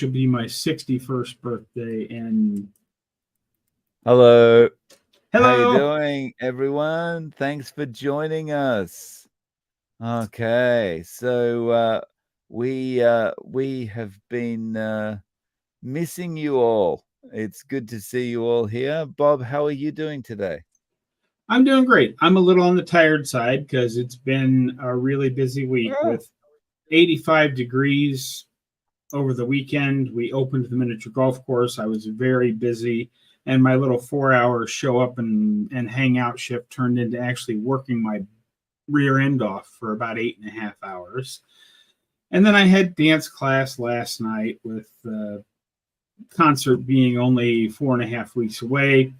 will be my 61st birthday. And Hello. How you hello. doing, everyone? Thanks for joining us. Okay, so we have been missing you all. It's good to see you all here. Bob, how are you doing today? I'm doing great. I'm a little on the tired side because it's been a really busy week Ah. with 85 degrees over the weekend. We opened the miniature golf course. I was very busy, and my little 4 hour show up and hang out shift turned into actually working my rear end off for about 8.5 hours. And then I had dance class last night with the concert being only 4.5 weeks away.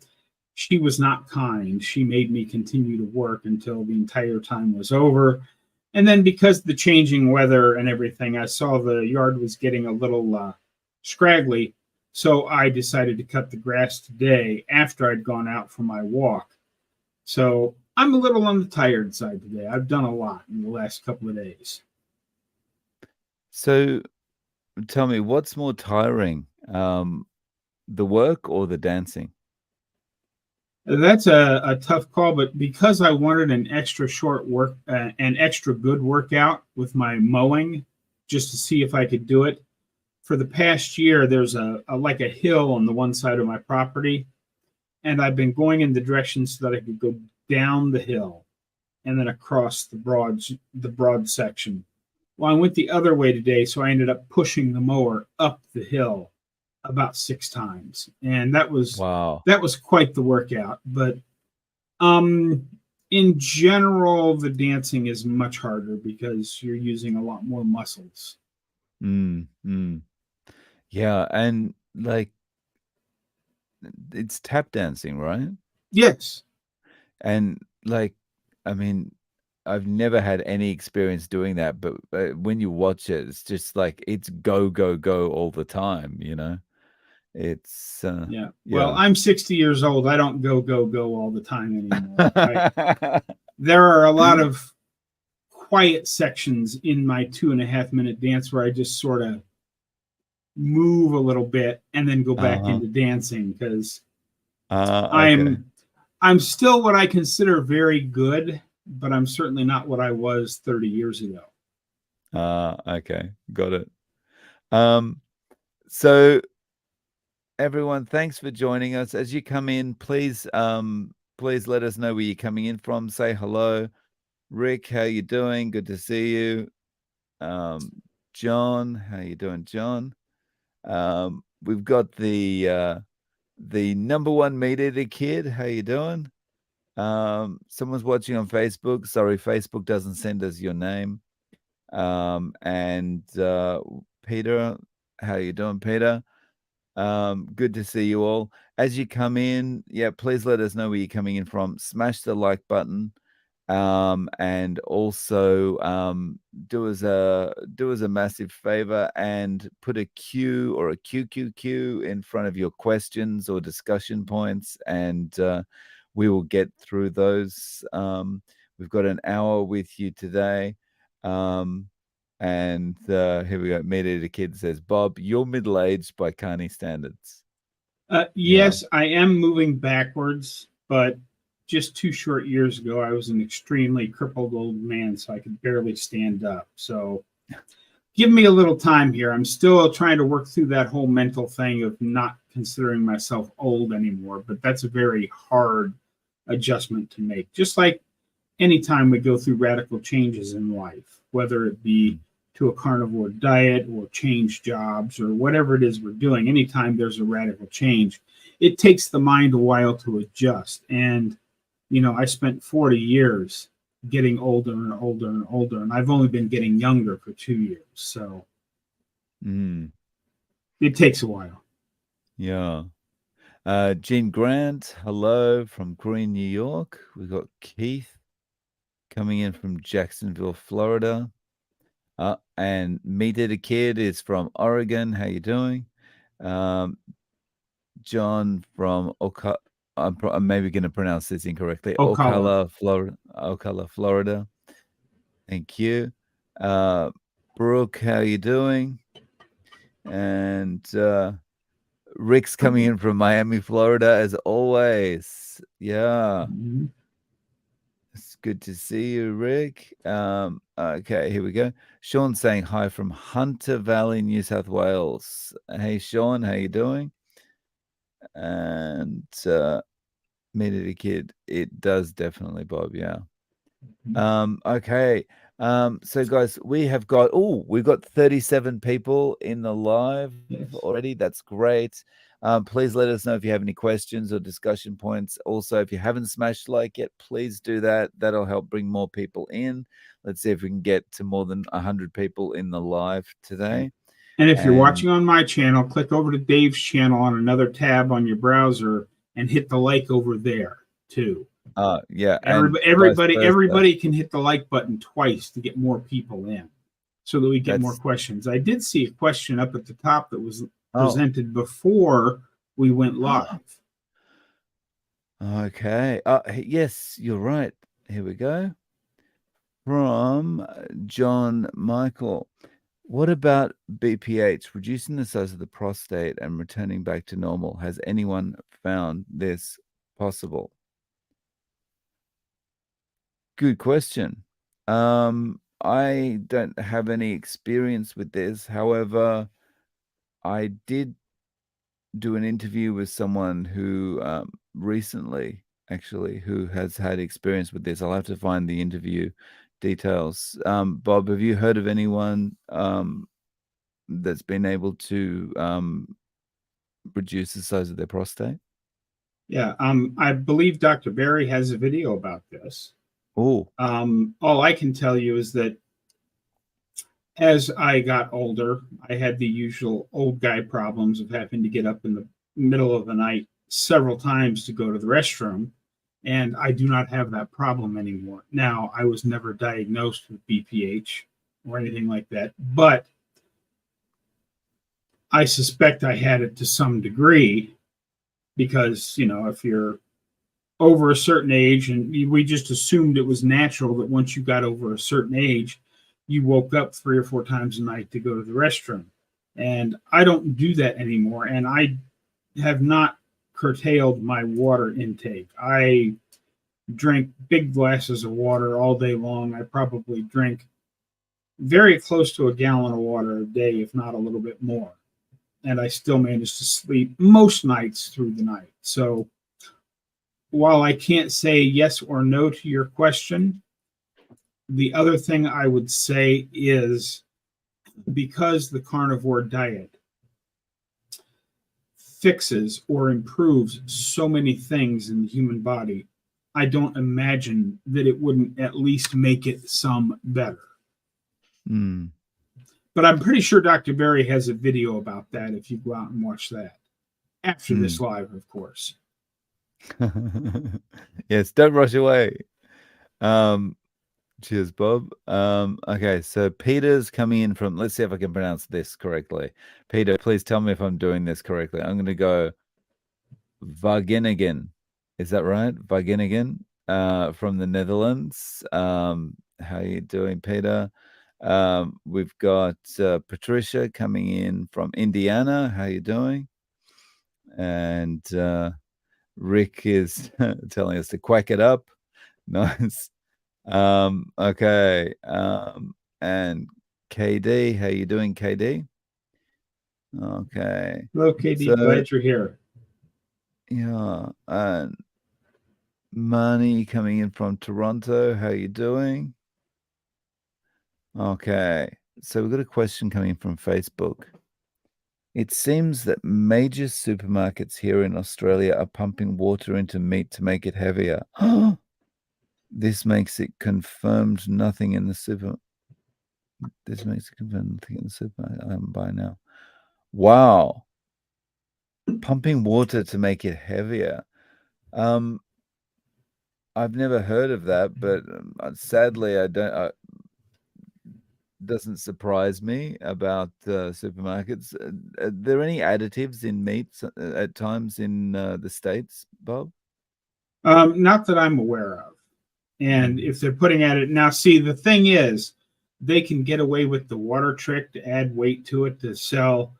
She was not kind. She made me continue to work until the entire time was over. And then because of the changing weather and everything, I saw the yard was getting a little scraggly. So I decided to cut the grass today after I'd gone out for my walk. So I'm a little on the tired side today. I've done a lot in the last couple of days. So tell me, what's more tiring, the work or the dancing? That's a tough call, but because I wanted an extra short work, an extra good workout with my mowing, just to see if I could do it. For the past year, there's a like a hill on the one side of my property, and I've been going in the direction so that I could go down the hill and then across the broad section. Well, I went the other way today, so I ended up pushing the mower up the hill about 6 times, and that was Wow. that was quite the workout. But um, in general, the dancing is much harder because you're using a lot more muscles. Mm, mm. Yeah, and like it's tap dancing, right? Yes. And like, I mean, I've never had any experience doing that, but when you watch it, it's just like it's go, go, go all the time, you know? It's Yeah. Well, yeah. I'm 60 years old. I don't go go go all the time anymore. There are a lot of quiet sections in my 2.5 minute dance where I just sort of move a little bit and then go back Uh-huh. into dancing because Okay. I'm I'm still what I consider very good, but I'm certainly not what I was 30 years ago. Okay. Got it. Um, so everyone, thanks for joining us. As you come in, please let us know where you're coming in from. Say hello. Rick, how you doing? Good to see you. Um, John, how you doing, John? We've got the number one meat eater kid. How you doing? Someone's watching on Facebook. Sorry, Facebook doesn't send us your name. And Peter, how you doing, Peter? Good to see you all. As you come in, yeah, please let us know where you're coming in from. Smash the like button. And also do us a massive favor and put a Q or a QQQ in front of your questions or discussion points, and we will get through those. We've got an hour with you today. And here we go. Meat Eater Kid says, Bob, you're middle aged by Carney standards. Yeah. Yes, I am moving backwards, but just 2 short years ago, I was an extremely crippled old man, so I could barely stand up. So give me a little time here. I'm still trying to work through that whole mental thing of not considering myself old anymore, but that's a very hard adjustment to make. Just like anytime we go through radical changes in life, whether it be to a carnivore diet or change jobs or whatever it is we're doing, anytime there's a radical change, it takes the mind a while to adjust. And, I spent 40 years getting older and older and older, and I've only been getting younger for 2 years. So Mm, it takes a while. yeah. Gene Grant, hello from Green, New York. We've got Keith coming in from Jacksonville, Florida. And Meat Eater Kid is from Oregon. How you doing? Um, John from I'm maybe going to pronounce this incorrectly. Ocala. Ocala, Florida. Thank you. Brooke, how you doing? And Rick's coming in from Miami, Florida, as always. Yeah. Mhm. It's good to see you, Rick. Okay, here we go. Sean saying hi from Hunter Valley, New South Wales. Hey, Sean, how you doing? And Meet It a Kid. It does definitely, Bob. Yeah. Okay. So guys, we've got 37 people in the live Yes. already. That's great. Please let us know if you have any questions or discussion points. Also, if you haven't smashed like yet, please do that. That'll help bring more people in. Let's see if we can get to more than 100 people in the live today. And if you're watching on my channel, click over to Dave's channel on another tab on your browser and hit the like over there too. Yeah. Everybody can hit the like button twice to get more people in so that we get more questions. I did see a question up at the top that was presented before we went live. Okay. Yes, you're right. Here we go. From John Michael. What about BPH, reducing the size of the prostate and returning back to normal? Has anyone found this possible? Good question. I don't have any experience with this. However, I did do an interview with someone who recently, actually, who has had experience with this. I'll have to find the interview details. Bob, have you heard of anyone that's been able to reduce the size of their prostate? Yeah, I believe Dr. Barry has a video about this. Oh, all I can tell you is that as I got older, I had the usual old guy problems of having to get up in the middle of the night several times to go to the restroom. And I do not have that problem anymore. Now, I was never diagnosed with BPH or anything like that, but I suspect I had it to some degree because, if you're over a certain age, and we just assumed it was natural that once you got over a certain age, you woke up 3 or 4 times a night to go to the restroom. And I don't do that anymore. And I have not curtailed my water intake. I drink big glasses of water all day long. I probably drink very close to a gallon of water a day, if not a little bit more. And I still manage to sleep most nights through the night. So while I can't say yes or no to your question, the other thing I would say is because the carnivore diet fixes or improves so many things in the human body, I don't imagine that it wouldn't at least make it some better. But I'm pretty sure Dr. Barry has a video about that if you go out and watch that. After this live, of course. Yes, don't rush away. Cheers, Bob. Okay, so Peter's coming in from, let's see if I can pronounce this correctly. Peter, please tell me if I'm doing this correctly. I'm going to go Wageningen. Is that right? Wageningen, from the Netherlands. How are you doing, Peter? We've got Patricia coming in from Indiana. How are you doing? And Rick is telling us to quack it up. Nice. Okay. And KD, how you doing, KD? Okay. Hello, KD. Glad you're here. Yeah. And Marnie coming in from Toronto. How you doing? Okay. So we've got a question coming from Facebook. It seems that major supermarkets here in Australia are pumping water into meat to make it heavier. This makes it confirmed nothing in the super. This makes it confirmed nothing in the supermarket. I haven't buy now. Wow. Pumping water to make it heavier. I've never heard of that, but sadly, I don't. Doesn't surprise me about supermarkets. Are there any additives in meats at times in the States, Bob? Not that I'm aware of. And if they're putting at it now, see, the thing is, they can get away with the water trick to add weight to it to sell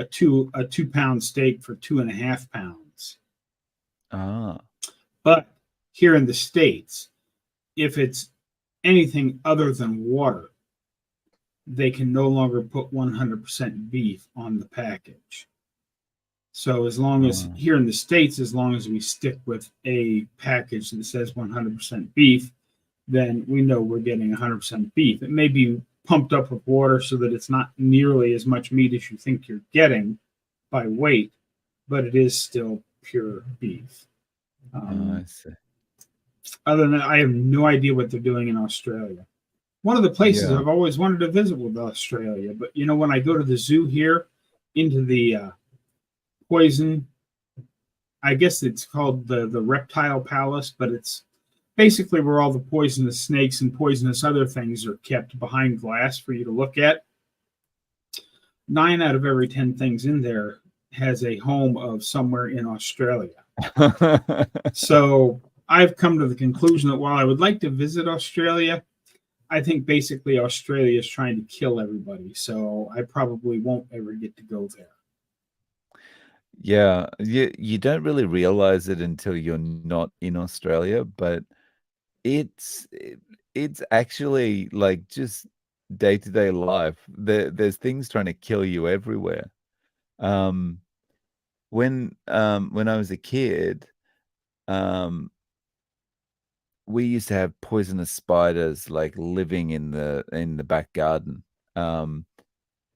a 2 pound steak for 2.5 pounds. Ah. But here in the States, if it's anything other than water, they can no longer put 100% beef on the package. So as long as Ah. here in the States, as long as we stick with a package that says 100% beef, then we know we're getting 100% beef. It may be pumped up with water so that it's not nearly as much meat as you think you're getting by weight, but it is still pure beef. I see. Other than that, I have no idea what they're doing in Australia. One of the places Yeah. I've always wanted to visit was Australia, but when I go to the zoo here, into the poison, I guess it's called the reptile palace, but it's basically where all the poisonous snakes and poisonous other things are kept behind glass for you to look at. 9 out of every 10 things in there has a home of somewhere in Australia. So I've come to the conclusion that while I would like to visit Australia, I think basically Australia is trying to kill everybody. So I probably won't ever get to go there. Yeah, you don't really realize it until you're not in Australia, but it's it's actually like just day-to-day life. There's things trying to kill you everywhere. Um, when I was a kid, um, we used to have poisonous spiders like living in the back garden. Um,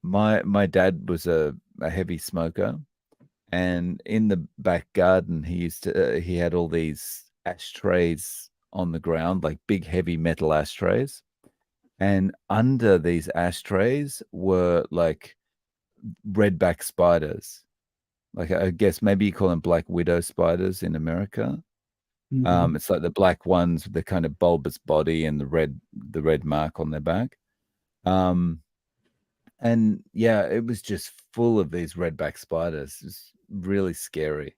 my dad was a heavy smoker. And in the back garden, he had all these ashtrays on the ground, like big, heavy metal ashtrays. And under these ashtrays were like redback spiders. Like I guess maybe you call them black widow spiders in America. Mm-hmm. It's like the black ones with the kind of bulbous body and the red mark on their back. Um, and yeah, it was just full of these redback spiders. It's really scary.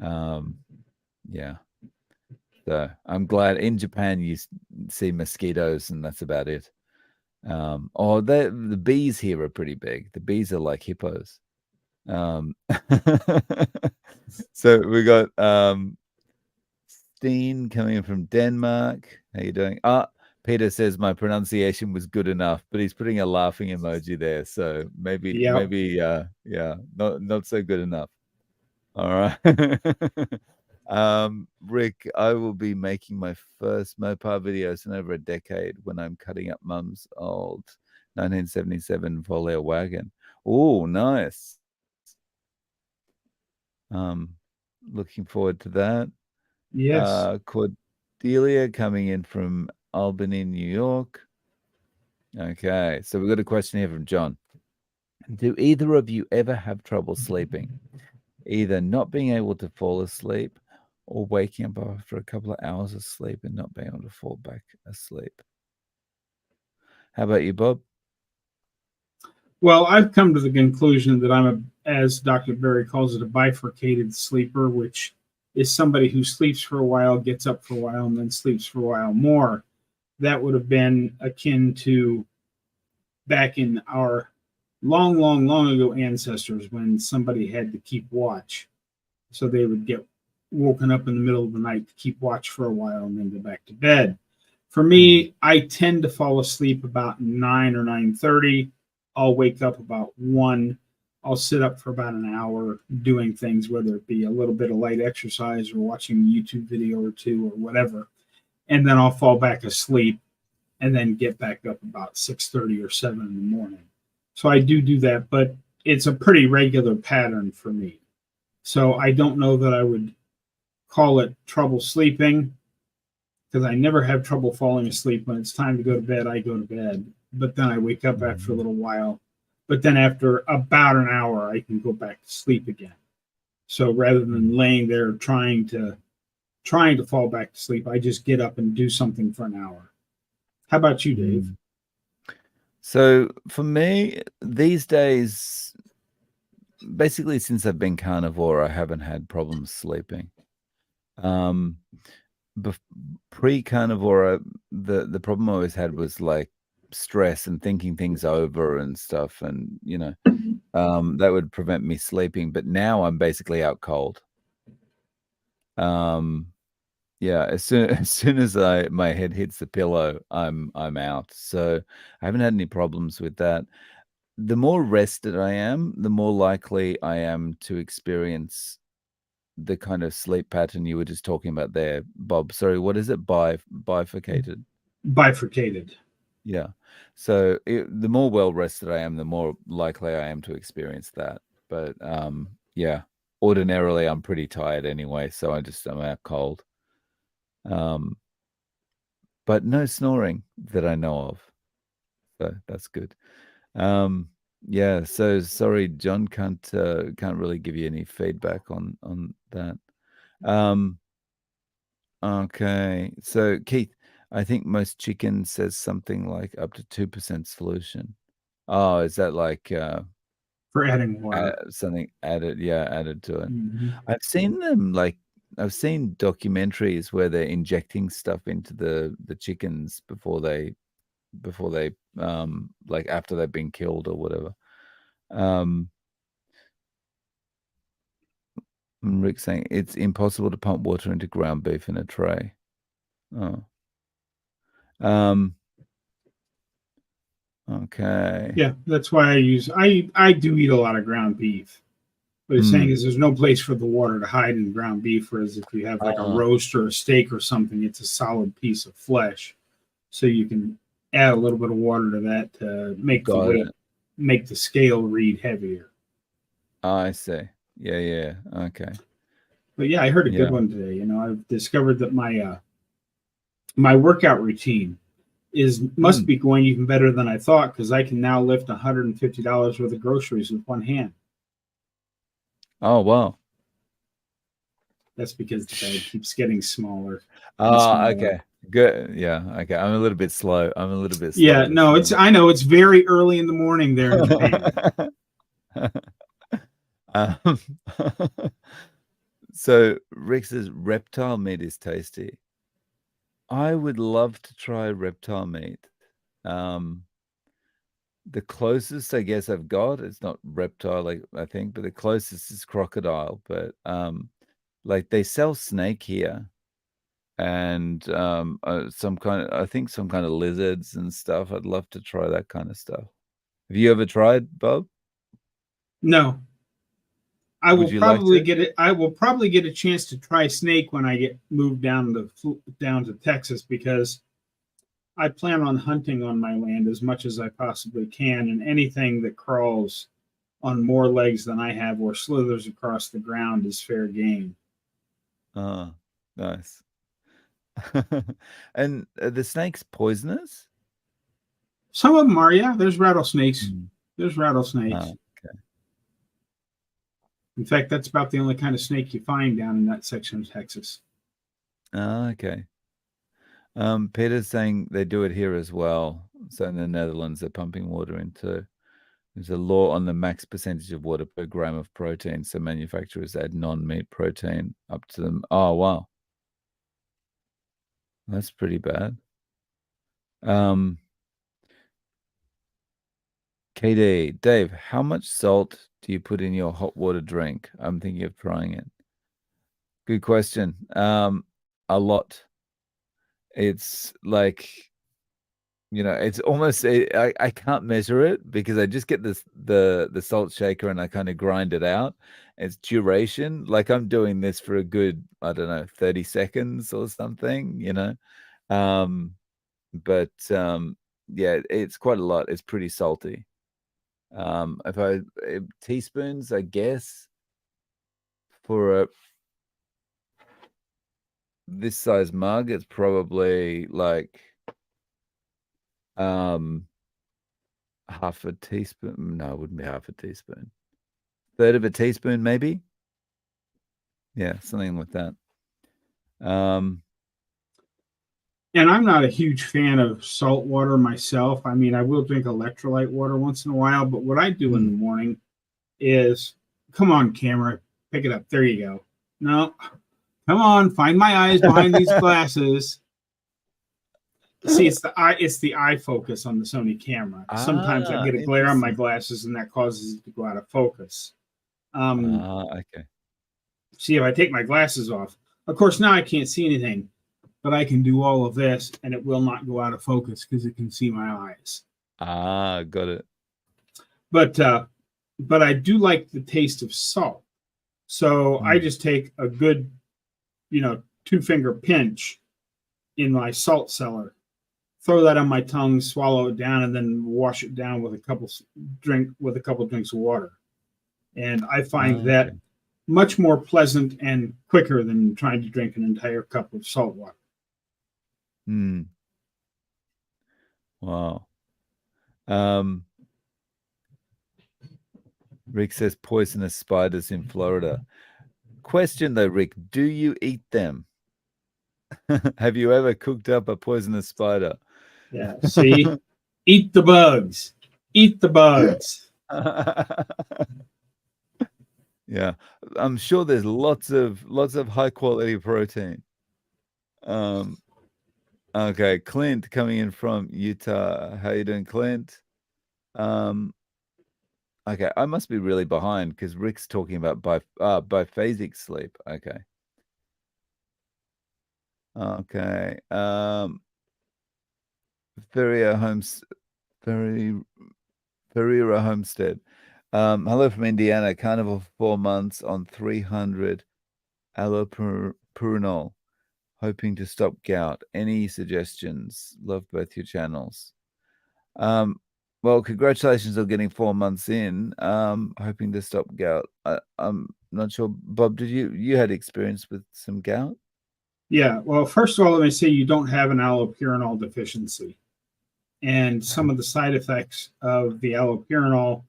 Um, yeah. So I'm glad in Japan you see mosquitoes and that's about it. Oh, the bees here are pretty big. The bees are like hippos. Um, so we got Steen coming in from Denmark. How you doing? Peter says my pronunciation was good enough, but he's putting a laughing emoji there. So Yeah. yeah, not so good enough. All right. Rick, I will be making my first Mopar videos in over a decade when I'm cutting up Mum's old 1977 Volare wagon. Oh, nice. Um, Looking forward to that. Yes. Cordelia coming in from Albany, New York. Okay, so we've got a question here from John. Do either of you ever have trouble sleeping? Either not being able to fall asleep or waking up after a couple of hours of sleep and not being able to fall back asleep. How about you, Bob? Well, I've come to the conclusion that as Dr. Berry calls it, a bifurcated sleeper, which is somebody who sleeps for a while, gets up for a while, and then sleeps for a while more. That would have been akin to back in our long, long, long ago ancestors when somebody had to keep watch. So they would get woken up in the middle of the night to keep watch for a while and then go back to bed. For me, I tend to fall asleep about 9 or 9:30. I'll wake up about 1. I'll sit up for about an hour doing things, whether it be a little bit of light exercise or watching a YouTube video or two or whatever. And then I'll fall back asleep and then get back up about 6:30 or 7 in the morning. So I do that, but it's a pretty regular pattern for me. So I don't know that I would call it trouble sleeping because I never have trouble falling asleep. When it's time to go to bed, I go to bed, but then I wake up after a little while. But then after about an hour, I can go back to sleep again. So rather than laying there trying to fall back to sleep, I just get up and do something for an hour. How about you, Dave? So for me, these days, basically since I've been carnivore, I haven't had problems sleeping. Pre-carnivore, the problem I always had was like stress and thinking things over and stuff, and That would prevent me sleeping. But now I'm basically out cold. Yeah, as soon as my head hits the pillow, I'm out. So I haven't had any problems with that. The more rested I am, the more likely I am to experience the kind of sleep pattern you were just talking about there, Bob. Sorry, what is it? Bifurcated. Bifurcated. Yeah. So the more well rested I am, the more likely I am to experience that. But yeah, ordinarily I'm pretty tired anyway, so I'm out cold. But no snoring that I know of. So that's good. Yeah, so sorry, John can't really give you any feedback on that. Okay. So Keith, I think most chicken says something like up to 2% solution. Oh, is that like For adding water. something added to it? Mm-hmm. I've seen documentaries where they're injecting stuff into the chickens before they like after they've been killed or whatever. Rick saying it's impossible to pump water into ground beef in a tray. Oh. Okay. Yeah, that's why I do eat a lot of ground beef. What he's saying is there's no place for the water to hide in ground beef, whereas if you have like a roast or a steak or something, it's a solid piece of flesh. So you can add a little bit of water to that to make the weight, make the scale read heavier. I see. Yeah. Okay. But yeah, I heard a good one today. I've discovered that my workout routine must be going even better than I thought, because I can now lift $150 worth of groceries with one hand. Oh wow. That's because the bag keeps getting smaller. Okay. Good. Yeah. Okay. I'm a little bit slow. Yeah. No, I know it's very early in the morning there in Japan. So Rick says reptile meat is tasty. I would love to try reptile meat. The closest I guess I've got, it's not reptile, like I think, but the closest is crocodile. But like they sell snake here, and some kind of lizards and stuff. I'd love to try that kind of stuff. Have you ever tried, Bob? No. I will probably get a chance to try snake when I get moved down to Texas, because I plan on hunting on my land as much as I possibly can, and anything that crawls on more legs than I have or slithers across the ground is fair game. Oh, nice. And the snakes poisonous? Some of them are, yeah. There's rattlesnakes. There's rattlesnakes. Okay. In fact, that's about the only kind of snake you find down in that section of Texas. Okay. Peter's saying they do it here as well. So in the Netherlands, they're pumping water into. There's a law on the max percentage of water per gram of protein. So manufacturers add non-meat protein up to them. Oh, wow. That's pretty bad. KD, Dave, how much salt do you put in your hot water drink? I'm thinking of trying it. Good question. A lot. It's like, it's almost I can't measure it because I just get the salt shaker and I kind of grind it out. It's duration. Like I'm doing this for a good, I don't know, 30 seconds or something, But yeah, it's quite a lot. It's pretty salty. Teaspoons, I guess, for this size mug, it's probably like half a teaspoon. No, it wouldn't be half a teaspoon. Third of a teaspoon, maybe. Yeah, something like that. And I'm not a huge fan of salt water myself. I mean, I will drink electrolyte water once in a while, but what I do in the morning is, come on, camera, pick it up. There you go. No, come on, find my eyes behind these glasses. See, it's the eye focus on the Sony camera. Sometimes I Ah, get a glare on my interesting. glasses, and that causes it to go out of focus. Okay. See, if I take my glasses off, of course now I can't see anything, but I can do all of this, and it will not go out of focus because it can see my eyes. Got it. But I do like the taste of salt, so I just take a good, 2-finger pinch in my salt cellar, throw that on my tongue, swallow it down, and then wash it down with a couple drinks of water. And I find that Okay. much more pleasant and quicker than trying to drink an entire cup of salt water. Wow. Rick says poisonous spiders in Florida. Question though, Rick, do you eat them? Have you ever cooked up a poisonous spider? Yeah, see? Eat the bugs. Eat the bugs. Yeah, I'm sure there's lots of high quality protein. Okay, Clint coming in from Utah. How you doing, Clint? Okay, I must be really behind because Rick's talking about biphasic sleep. Okay. Okay. Ferriera Homestead. Hello from Indiana. Carnivore for 4 months on 300 allopurinol. Hoping to stop gout. Any suggestions? Love both your channels. Well, congratulations on getting 4 months in. Hoping to stop gout. I'm not sure, Bob. Did you had experience with some gout? Yeah. Well, first of all, let me say you don't have an allopurinol deficiency, and some of the side effects of the allopurinol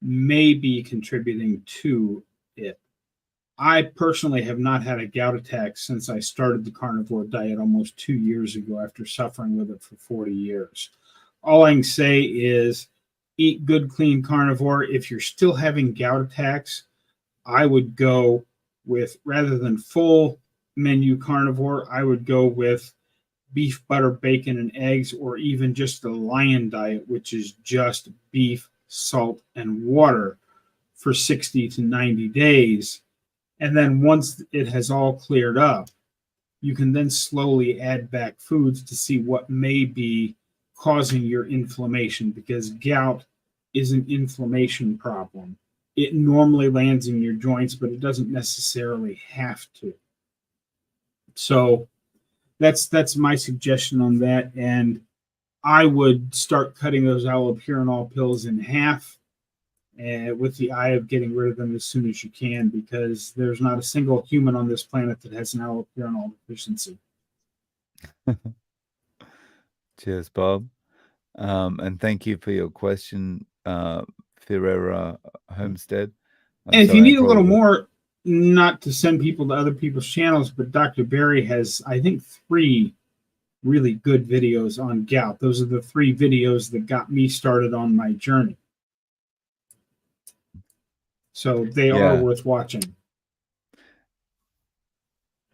may be contributing to it. I personally have not had a gout attack since I started the carnivore diet almost 2 years ago after suffering with it for 40 years. All I can say is eat good, clean carnivore. If you're still having gout attacks, I would go with, rather than full menu carnivore, I would go with beef, butter, bacon, and eggs, or even just the lion diet, which is just beef, salt, and water for 60 to 90 days. And then once it has all cleared up, you can then slowly add back foods to see what may be causing your inflammation, because gout is an inflammation problem. It normally lands in your joints, but it doesn't necessarily have to. So that's my suggestion on that. And I would start cutting those allopurinol pills in half, with the eye of getting rid of them as soon as you can, because there's not a single human on this planet that has an allopurinol deficiency. Cheers, Bob. And thank you for your question, Ferreira Homestead. And if you need a little more, not to send people to other people's channels, but Dr. Barry has, I think, 3 really good videos on gout. Those are the 3 videos that got me started on my journey. So they are worth watching.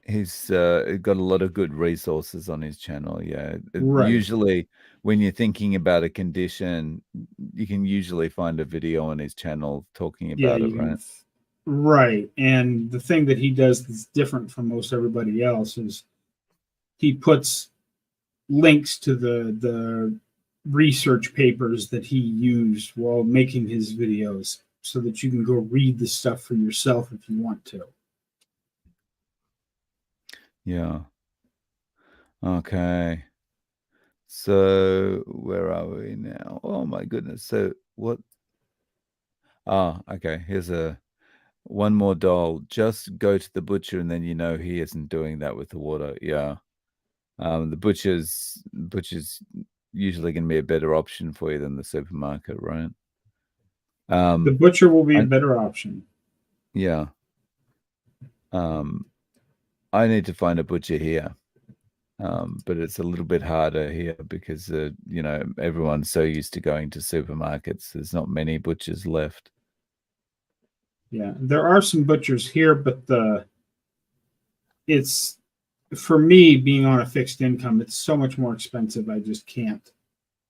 He's got a lot of good resources on his channel. Yeah. Right. Usually when you're thinking about a condition, you can usually find a video on his channel talking about it, right? Right. And the thing that he does that's different from most everybody else is he puts links to the research papers that he used while making his videos, so that you can go read the stuff for yourself if you want to. Yeah. Okay. So where are we now? Oh my goodness. So what? Okay. Here's one more doll. Just go to the butcher and then he isn't doing that with the water. Yeah. The butcher's usually going to be a better option for you than the supermarket, right? The butcher will be a better option. Yeah. I need to find a butcher here. But it's a little bit harder here because, everyone's so used to going to supermarkets. There's not many butchers left. Yeah, there are some butchers here, but it's for me, being on a fixed income, it's so much more expensive. I just can't.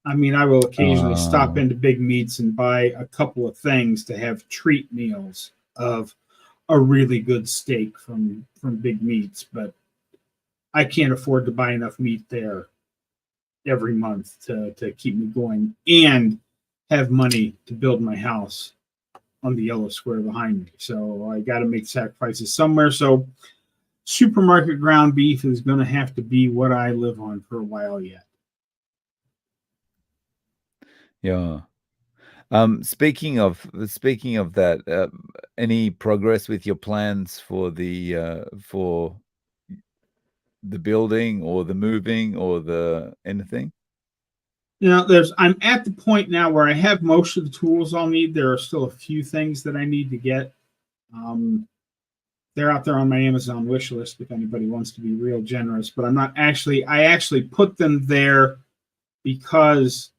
I mean, I will occasionally stop Oh, into Big Meats and buy a couple of things to have treat meals of a really good steak from Big Meats, but I can't afford to buy enough meat there every month to keep me going and have money to build my house on the yellow square behind me. So I got to make sacrifices somewhere. So supermarket ground beef is going to have to be what I live on for a while yet. yeah. Speaking of that, any progress with your plans for the building or the moving or the anything? You know, I'm at the point now where I have most of the tools I'll need. There are still a few things that I need to get. Um, they're out there on my Amazon wish list if anybody wants to be real generous, but I'm not actually, I actually put them there because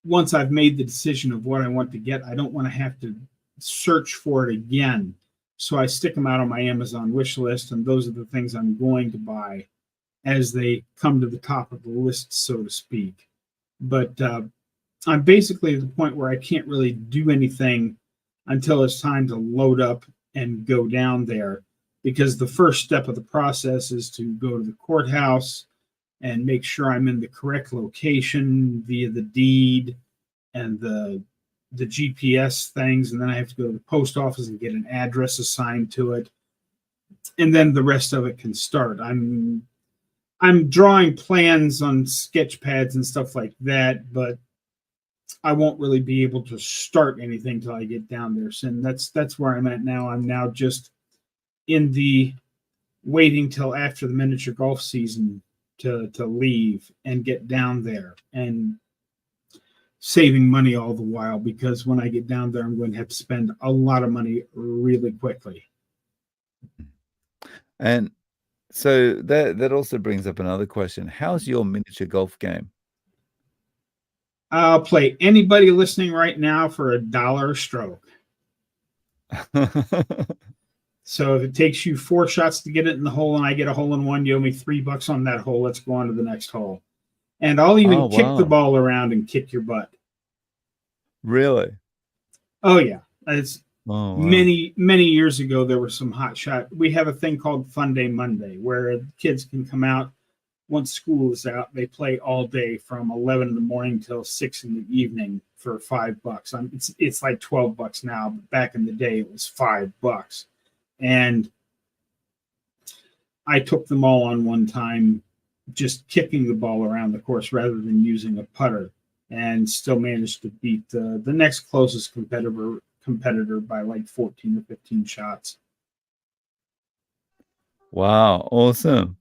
once I've made the decision of what I want to get, I don't want to have to search for it again. So I stick them out on my Amazon wish list, and those are the things I'm going to buy as they come to the top of the list, so to speak. But I'm basically at the point where I can't really do anything until it's time to load up and go down there, because the first step of the process is to go to the courthouse and make sure I'm in the correct location via the deed and the GPS things, and then I have to go to the post office and get an address assigned to it, and then the rest of it can start. I'm drawing plans on sketch pads and stuff like that, but I won't really be able to start anything till I get down there. So that's where I'm at now. I'm now just in the waiting till after the miniature golf season to leave and get down there, and saving money all the while, because when I get down there, I'm going to have to spend a lot of money really quickly. And so that also brings up another question. How's your miniature golf game? I'll play anybody listening right now for $1 a stroke. So if it takes you 4 shots to get it in the hole and I get a hole in one, you owe me $3 on that hole. Let's go on to the next hole. And I'll even Oh, kick the wow. ball around and kick your butt. Really? Oh yeah. It's Oh, wow. many years ago there was some hot shot. We have a thing called Fun Day Monday where kids can come out once school is out. They play all day from 11 in the morning till 6 in the evening for $5. It's like $12 now, but back in the day it was $5. And I took them all on one time, just kicking the ball around the course rather than using a putter, and still managed to beat the next closest competitor by like 14 or 15 shots. Wow, awesome.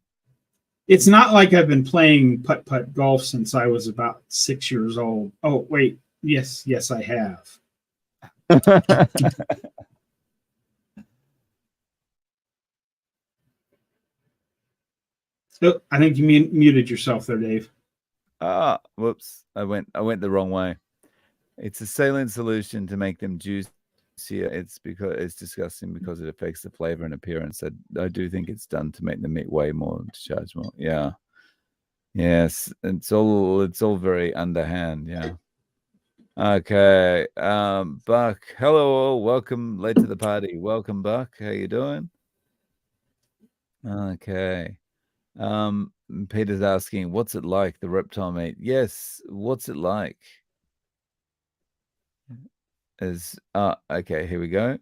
It's not like I've been playing putt-putt golf since I was about 6 years old. Oh, wait. Yes, I have. Oh, I think you muted yourself there, Dave. Ah, whoops. I went the wrong way. It's a saline solution to make them juicier. It's because it's disgusting because it affects the flavor and appearance. I do think it's done to make the meat weigh more and to charge more. Yeah. Yes. It's all very underhand. Yeah. Okay. Buck. Hello all. Welcome late to the party. Welcome, Buck. How you doing? Okay. Peter's asking, what's it like, the reptile meat? Yes, what's it like? Okay, here we go.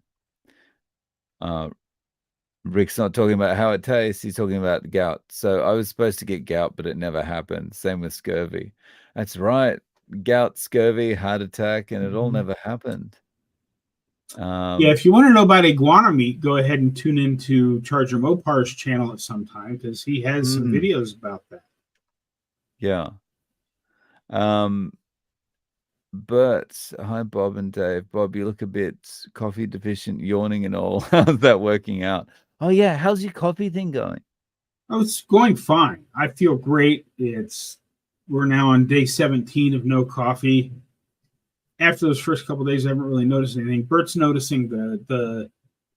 Rick's not talking about how it tastes, he's talking about gout. So I was supposed to get gout, but it never happened. Same with scurvy. That's right. Gout, scurvy, heart attack, and it all never happened. Yeah, if you want to know about iguana meat, go ahead and tune into Charger Mopar's channel at some time, because he has some videos about that. Yeah. But hi, Bob and Dave. Bob, you look a bit coffee deficient, yawning and all. How's that working out? Oh yeah, how's your coffee thing going? Oh, it's going fine. I feel great. We're now on day 17 of no coffee. After those first couple of days, I haven't really noticed anything. Bert's noticing the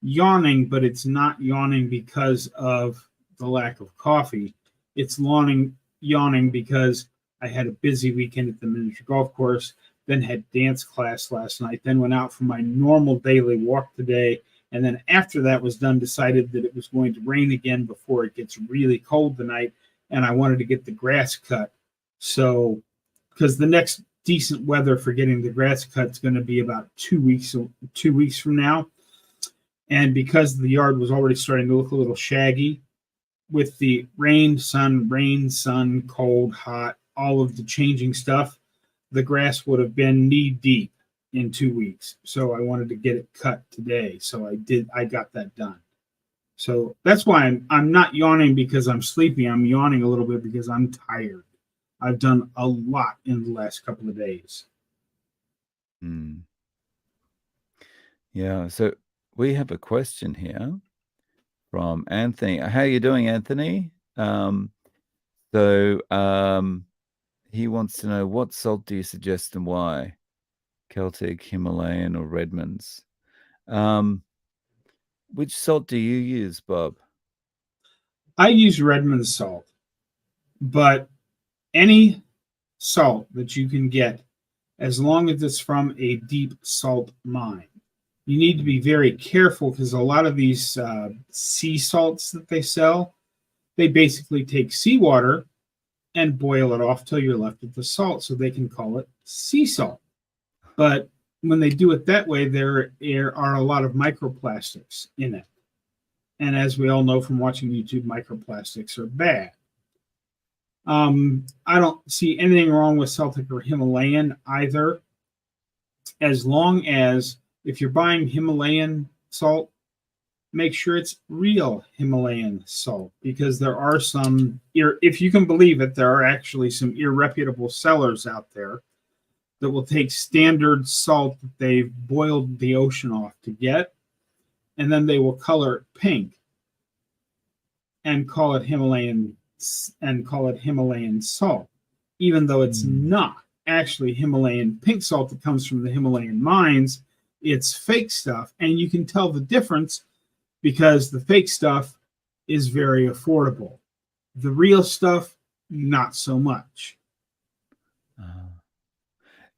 yawning, but it's not yawning because of the lack of coffee. It's yawning because I had a busy weekend at the miniature golf course, then had dance class last night, then went out for my normal daily walk today. And then after that was done, decided that it was going to rain again before it gets really cold tonight. And I wanted to get the grass cut. So, because the next decent weather for getting the grass cut is going to be about 2 weeks from now. And because the yard was already starting to look a little shaggy with the rain, sun, cold, hot, all of the changing stuff, the grass would have been knee deep in 2 weeks. So I wanted to get it cut today. So I got that done. So that's why I'm not yawning because I'm sleepy. I'm yawning a little bit because I'm tired. I've done a lot in the last couple of days. Yeah. So we have a question here from Anthony. How are you doing, Anthony? He wants to know, what salt do you suggest and why? Celtic, Himalayan, or Redmond's? Which salt do you use, Bob? I use Redmond's salt, but any salt that you can get, as long as it's from a deep salt mine. You need to be very careful because a lot of these sea salts that they sell, they basically take seawater and boil it off till you're left with the salt, so they can call it sea salt. But when they do it that way, there are a lot of microplastics in it. And as we all know from watching YouTube, microplastics are bad. I don't see anything wrong with Celtic or Himalayan either, as long as if you're buying Himalayan salt, make sure it's real Himalayan salt, because there are some, if you can believe it, there are actually some irreputable sellers out there that will take standard salt that they've boiled the ocean off to get, and then they will color it pink and call it Himalayan salt, even though it's not actually Himalayan pink salt that comes from the Himalayan mines. It's fake stuff, and you can tell the difference because the fake stuff is very affordable. The real stuff, not so much.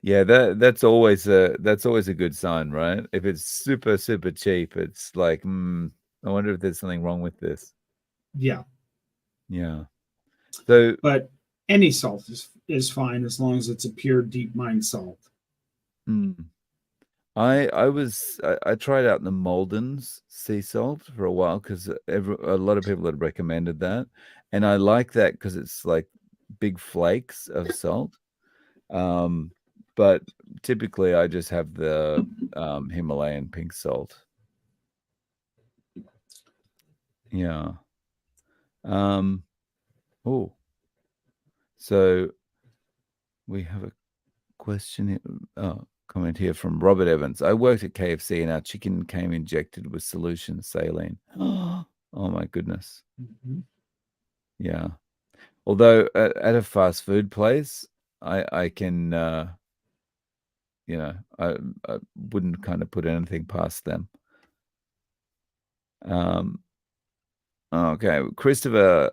Yeah, that's always a good sign, right? If it's super, super cheap, it's like, I wonder if there's something wrong with this. Yeah. Yeah. So, but any salt is fine as long as it's a pure deep mine salt. I tried out the Malden's sea salt for a while because a lot of people had recommended that, and I like that because it's like big flakes of salt. But typically I just have the Himalayan pink salt. Yeah. Oh, so we have a question here. Comment here from Robert Evans. I worked at KFC and our chicken came injected with solution saline. Oh my goodness. Yeah. Although at a fast food place, I can, I wouldn't kind of put anything past them. Okay. Christopher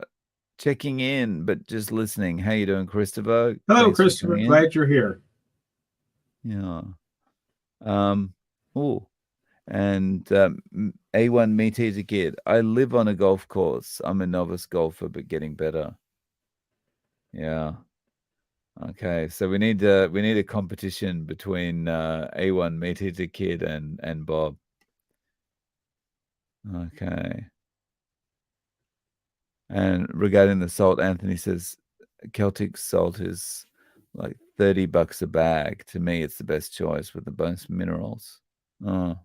checking in, but just listening. How you doing, Christopher? Hello, Thanks Christopher. Glad you're here. Yeah. And A1 Meat Eater Kid. I live on a golf course. I'm a novice golfer, but getting better. Yeah. Okay. So we need a competition between A1 Meat Eater Kid and Bob. Okay. And regarding the salt, Anthony says Celtic salt is like $30 a bag. To me, it's the best choice with the most minerals. Oh,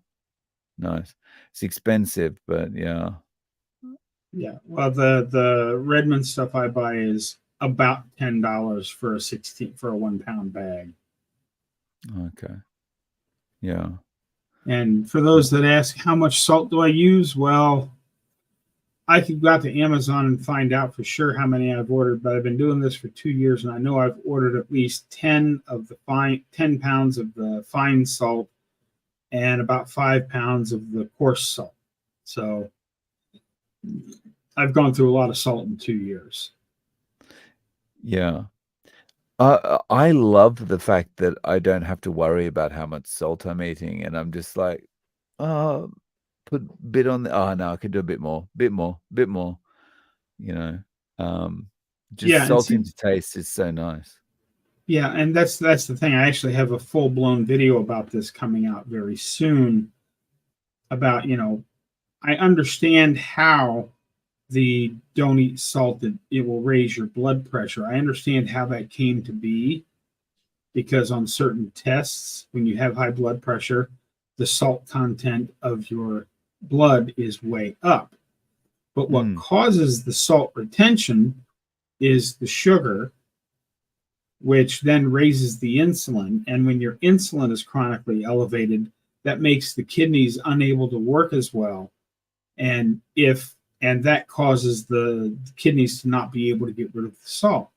nice. It's expensive, but yeah. Yeah. Well, the Redmond stuff I buy is about $10 for a 1 pound bag. Okay. Yeah. And for those that ask, how much salt do I use? Well, I could go out to Amazon and find out for sure how many I've ordered, but I've been doing this for 2 years, and I know I've ordered at least 10 pounds of the fine salt and about 5 pounds of the coarse salt. So I've gone through a lot of salt in 2 years. Yeah. I love the fact that I don't have to worry about how much salt I'm eating, and I'm just like, oh, put a bit on the, oh no, I could do a bit more, bit more, bit more. You know, just Yeah, and salt see, into taste is so nice. yeah, and that's the thing. I actually have a full blown video about this coming out very soon. About I understand how the don't eat salt that it will raise your blood pressure. I understand how that came to be because on certain tests, when you have high blood pressure, the salt content of your blood is way up. But what Mm, causes the salt retention is the sugar, which then raises the insulin. And when your insulin is chronically elevated, that makes the kidneys unable to work as well. And that causes the kidneys to not be able to get rid of the salt.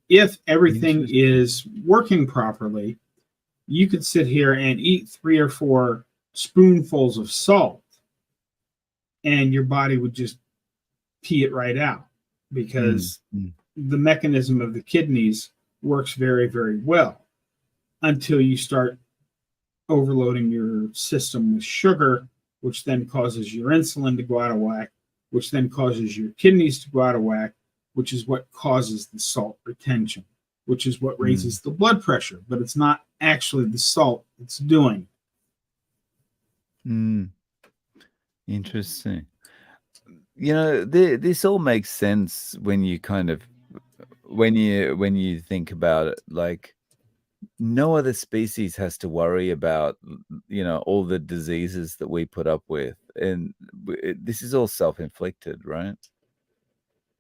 If everything interesting. is working properly, you could sit here and eat 3 or 4 spoonfuls of salt and your body would just pee it right out Mm, because mm, the mechanism of the kidneys works very, very well until you start overloading your system with sugar, which then causes your insulin to go out of whack, which then causes your kidneys to go out of whack, which is what causes the salt retention, which is what mm, raises the blood pressure. But it's not actually the salt it's doing. mm. Interesting. This all makes sense when you kind of when you think about it. Like, no other species has to worry about, all the diseases that we put up with, and this is all self-inflicted, right?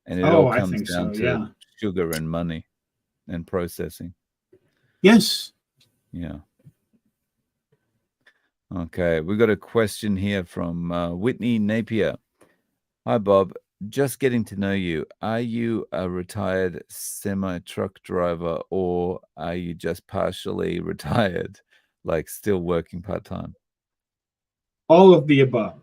And it all Oh, I comes think down so. to Yeah. sugar and money and processing. Yes. Yeah. Okay, we got a question here from Whitney Napier. Hi, Bob. Just getting to know you. Are you a retired semi-truck driver, or are you just partially retired, like still working part-time? All of the above.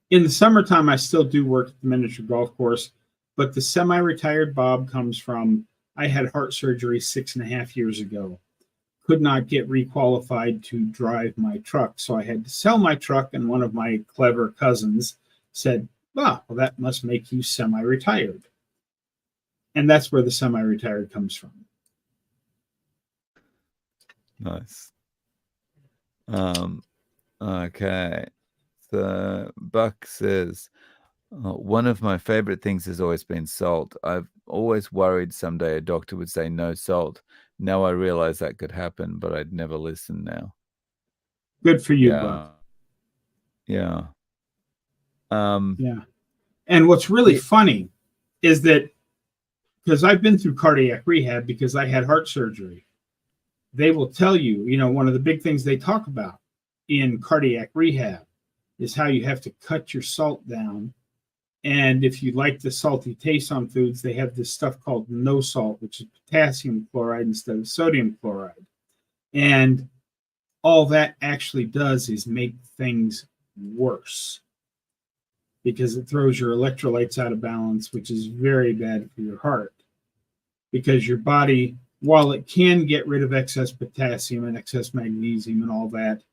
In the summertime, I still do work at the miniature golf course, but the semi retired Bob comes from I had heart surgery 6.5 years ago. Could not get requalified to drive my truck. So I had to sell my truck, and one of my clever cousins said, well, that must make you semi retired. And that's where the semi retired comes from. Nice. Okay. So Buck says, one of my favorite things has always been salt. I've always worried someday a doctor would say no salt. Now I realize that could happen, but I'd never listen now. Good for you, Buck. Yeah. Yeah. Um, Yeah. And what's really yeah. funny is that because I've been through cardiac rehab because I had heart surgery, they will tell you, one of the big things they talk about in cardiac rehab is how you have to cut your salt down. And if you like the salty taste on foods, they have this stuff called no salt, which is potassium chloride instead of sodium chloride. And all that actually does is make things worse because it throws your electrolytes out of balance, which is very bad for your heart. Because your body, while it can get rid of excess potassium and excess magnesium and all that,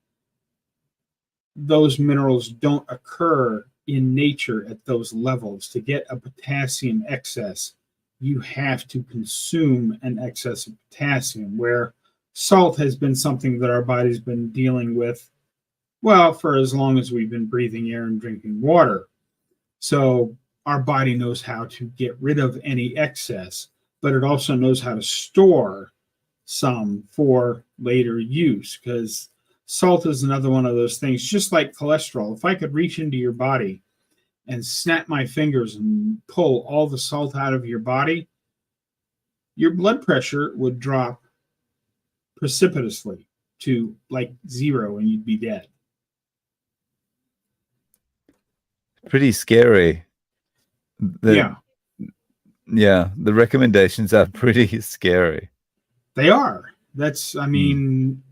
those minerals don't occur in nature at those levels. To get a potassium excess, you have to consume an excess of potassium, where salt has been something that our body's been dealing with, well, for as long as we've been breathing air and drinking water. So our body knows how to get rid of any excess, but it also knows how to store some for later use, because salt is another one of those things, just like cholesterol. If I could reach into your body and snap my fingers and pull all the salt out of your body, your blood pressure would drop precipitously to like 0 and you'd be dead. Pretty scary. Yeah, The recommendations are pretty scary. they are. I Mm. mean,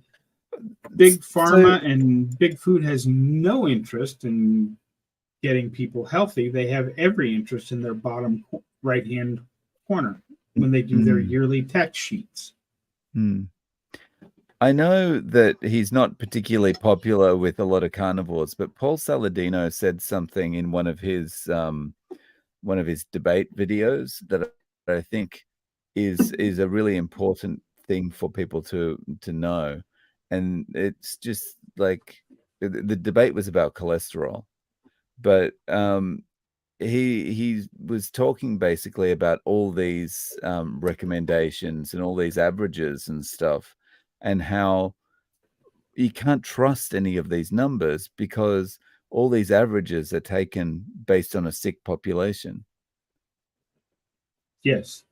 big So pharma and big food has no interest in getting people healthy, they have every interest in their bottom right-hand corner when they do their yearly tax sheets. I know that he's not particularly popular with a lot of carnivores, but Paul Saladino said something in one of his debate videos that I think is a really important thing for people to know. And it's just like the debate was about cholesterol, but he was talking basically about all these recommendations and all these averages and stuff, and how you can't trust any of these numbers because all these averages are taken based on a sick population. Yes,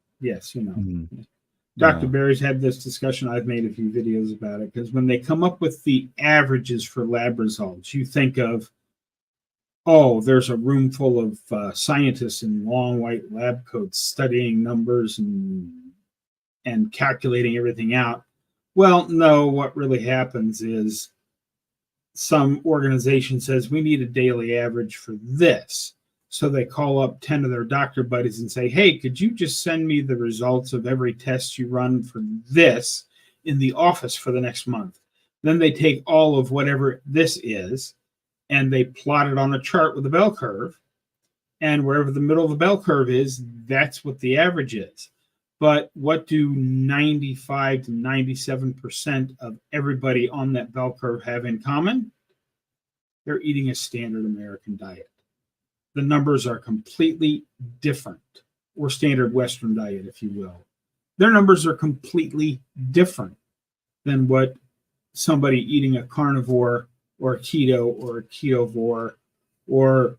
Dr. Barry's had this discussion. I've made a few videos about it, because when they come up with the averages for lab results, you think of, oh, there's a room full of scientists in long white lab coats studying numbers and calculating everything out. Well, no, what really happens is some organization says we need a daily average for this. So they call up 10 of their doctor buddies and say, hey, could you just send me the results of every test you run for this in the office for the next month? Then they take all of whatever this is and they plot it on a chart with a bell curve. And wherever the middle of the bell curve is, that's what the average is. But what do 95 to 97% of everybody on that bell curve have in common? They're eating a standard American diet. The numbers are completely different, or standard Western diet, if you will. Their numbers are completely different than what somebody eating a carnivore or a keto or a ketovore, or,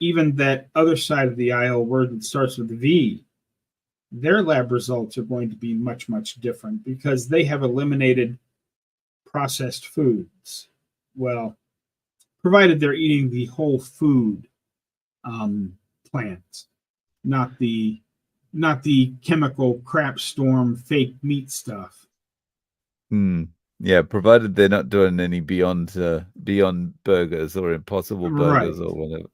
even that other side of the aisle word that starts with V. Their lab results are going to be much, much different because they have eliminated processed foods. Well, provided they're eating the whole food plants, not the chemical crap storm fake meat stuff. Yeah, provided they're not doing any beyond burgers or Impossible burgers, right, or whatever.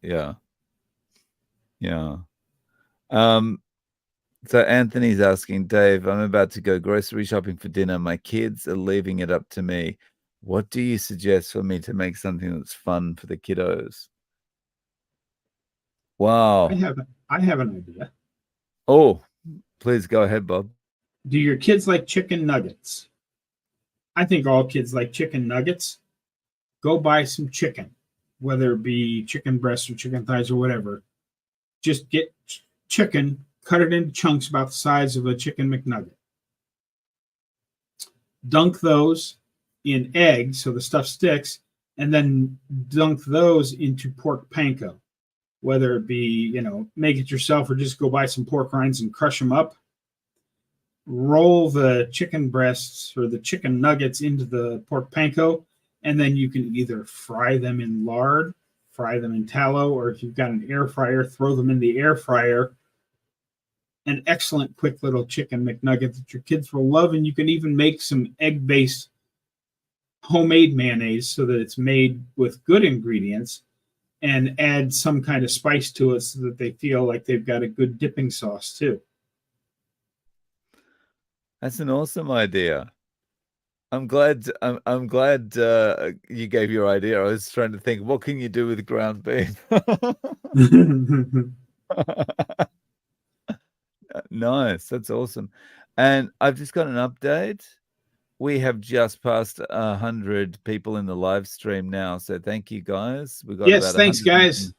Yeah. So Anthony's asking, Dave, I'm about to go grocery shopping for dinner. My kids are leaving it up to me. What do you suggest for me to make something that's fun for the kiddos? Wow. I have an idea. Oh, please go ahead, Bob. Do your kids like chicken nuggets? I think all kids like chicken nuggets. Go buy some chicken, whether it be chicken breasts or chicken thighs or whatever. Just get chicken, cut it into chunks about the size of a chicken McNugget. Dunk those in eggs so the stuff sticks, and then dunk those into pork panko. Whether it be, make it yourself or just go buy some pork rinds and crush them up. Roll the chicken breasts or the chicken nuggets into the pork panko, and then you can either fry them in lard, fry them in tallow, or if you've got an air fryer, throw them in the air fryer. An excellent quick little chicken McNugget that your kids will love. And you can even make some egg-based homemade mayonnaise so that it's made with good ingredients, and add some kind of spice to it so that they feel like they've got a good dipping sauce too. That's an awesome idea. I'm glad you gave your idea. I was trying to think, what can you do with ground beef? Nice. That's awesome. And I've just got an update. We have just passed 100 people in the live stream now. So thank you, guys. We got about thanks, guys.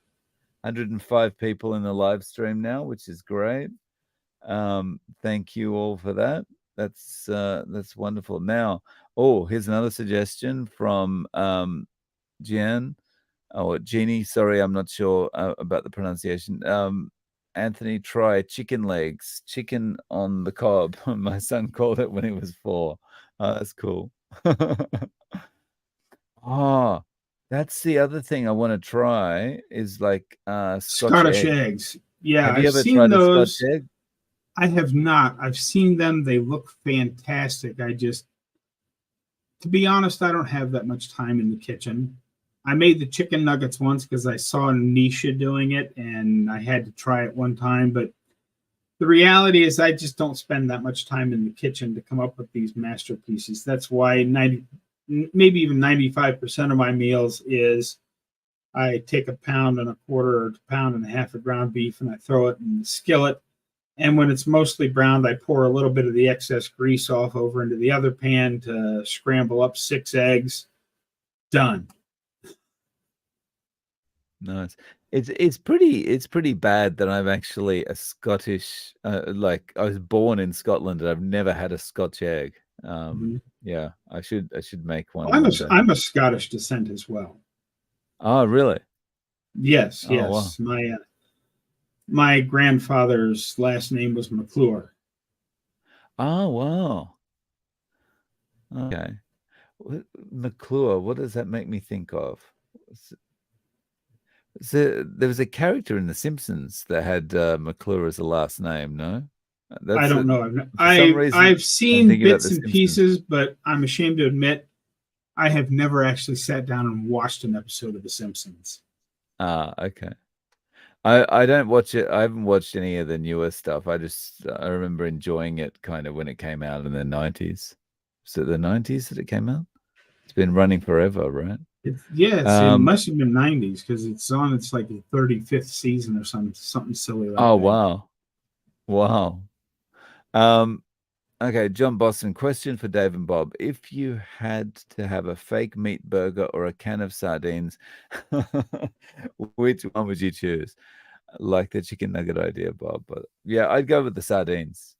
105 people in the live stream now, which is great. Thank you all for that. That's wonderful. Now, here's another suggestion from Jeannie. Sorry, I'm not sure about the pronunciation. Anthony, try chicken legs, chicken on the cob. My son called it when he was 4. That's cool. That's the other thing I want to try is like Scottish eggs. Yeah, have you ever tried those? Scotch egg? I have not. I've seen them. They look fantastic. To be honest, I don't have that much time in the kitchen. I made the chicken nuggets once because I saw Nisha doing it and I had to try it one time. But the reality is, I just don't spend that much time in the kitchen to come up with these masterpieces. That's why 90, maybe even 95% of my meals is I take a pound and a quarter or a pound and a half of ground beef and I throw it in the skillet. And when it's mostly browned, I pour a little bit of the excess grease off over into the other pan to scramble up 6 eggs. Done. Nice. It's pretty bad that I'm actually a Scottish. Like I was born in Scotland and I've never had a Scotch egg. Yeah, I should make one Well, one day. I'm a Scottish descent as well. Oh, really? Yes, Oh, yes. wow. My grandfather's last name was McClure. Oh, wow. Okay. McClure, what does that make me think of? So there was a character in The Simpsons that had McClure as a last name, no? I That's don't it. know. For some reason, I've I'm seen thinking about The bits and Simpsons. pieces, but I'm ashamed to admit I have never actually sat down and watched an episode of The Simpsons. Ah, okay. I don't watch it. I haven't watched any of the newer stuff. I remember enjoying it kind of when it came out in the 90s. Was it the 90s that it came out? It's been running forever, right? It must have been 90s because it's like the 35th season or something silly like Oh, that. wow. Wow. Okay, John Boston, question for Dave and Bob. If you had to have a fake meat burger or a can of sardines, which one would you choose? I like the chicken nugget idea, Bob, but yeah, I'd go with the sardines.